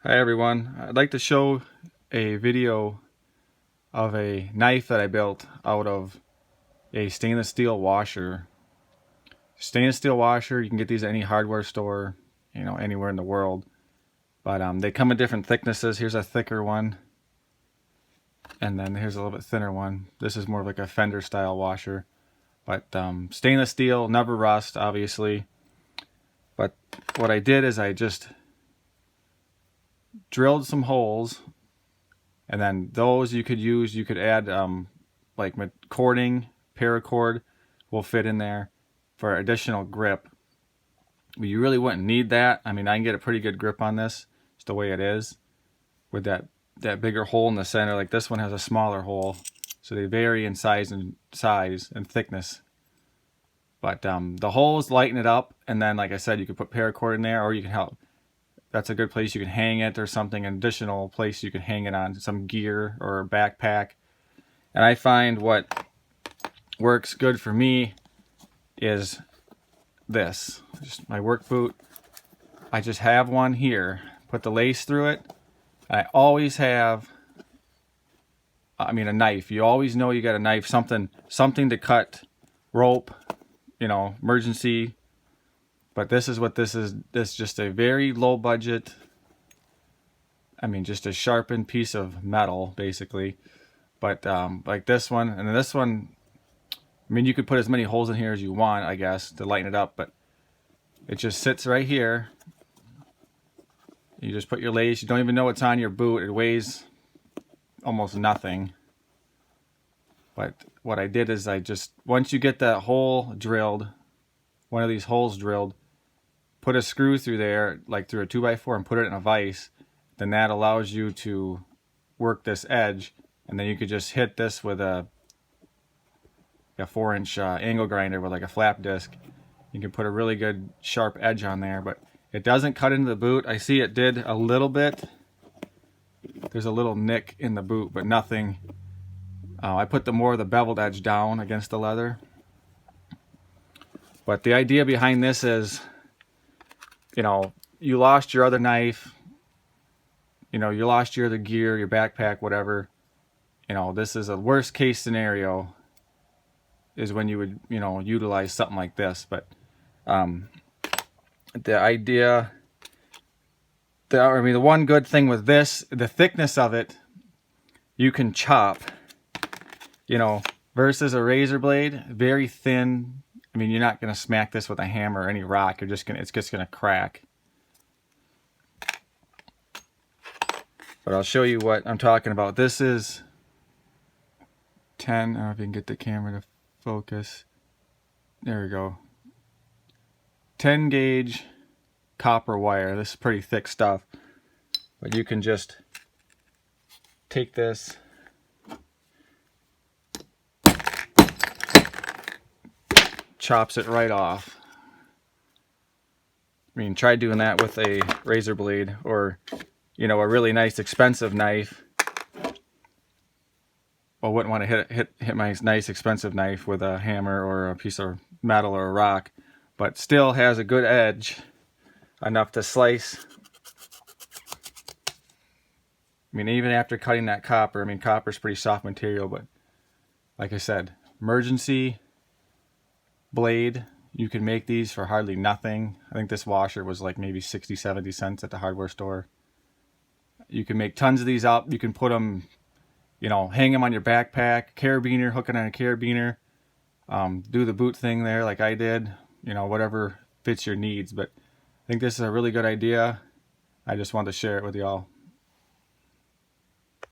Hi everyone, I'd like to show a video of a knife that I built out of a stainless steel washer. Stainless steel washer, you can get these at any hardware store, anywhere in the world. But they come in different thicknesses. Here's a thicker one, and then here's a little bit thinner one. This is more of like a fender style washer. But stainless steel, never rust, obviously. But what I did is I just drilled some holes, and then those you could add like cording, paracord will fit in there for additional grip. But you really wouldn't need that. I mean, I can get a pretty good grip on this just the way it is with that bigger hole in the center. Like this one has a smaller hole, so they vary in size and thickness. But the holes lighten it up, and then like I said, you could put paracord in there, or you can help. That's a good place you can hang it, or something, an additional place you can hang it on, some gear or a backpack. And I find what works good for me is this, just my work boot. I just have one here, put the lace through it. I always have, a knife. You always know you got a knife, something to cut rope, emergency. But this is what this is. This is just a very low budget, just a sharpened piece of metal, basically. But like this one, and then this one, you could put as many holes in here as you want, I guess, to lighten it up. But it just sits right here. You just put your lace. You don't even know what's on your boot. It weighs almost nothing. But what I did is once you get that hole drilled, one of these holes drilled, put a screw through there, like through a 2x4, and put it in a vise. Then that allows you to work this edge, and then you could just hit this with a 4-inch angle grinder with like a flap disc. You can put a really good sharp edge on there, but it doesn't cut into the boot. I see it did a little bit. There's a little nick in the boot, but nothing. I put more of the beveled edge down against the leather. But the idea behind this is, you lost your other knife, you lost your other gear, your backpack, whatever. This is a worst case scenario, is when you would, utilize something like this. But the idea, the one good thing with this, the thickness of it, you can chop, versus a razor blade, very thin. You're not going to smack this with a hammer or any rock. It's just going to crack. But I'll show you what I'm talking about. This is 10, I don't know if you can get the camera to focus. There we go. 10 gauge copper wire. This is pretty thick stuff. But you can just take this, chops it right off. Try doing that with a razor blade, or a really nice expensive knife. I wouldn't want to hit my nice expensive knife with a hammer or a piece of metal or a rock, but still has a good edge, enough to slice. Even after cutting that copper, copper's pretty soft material, but like I said, emergency blade, you can make these for hardly nothing. I think this washer was like maybe 60-70 cents at the hardware store. You can make tons of these up. You can put them, hang them on your backpack, carabiner, hook it on a carabiner, do the boot thing there like I did, whatever fits your needs. But I think this is a really good idea. I just wanted to share it with y'all.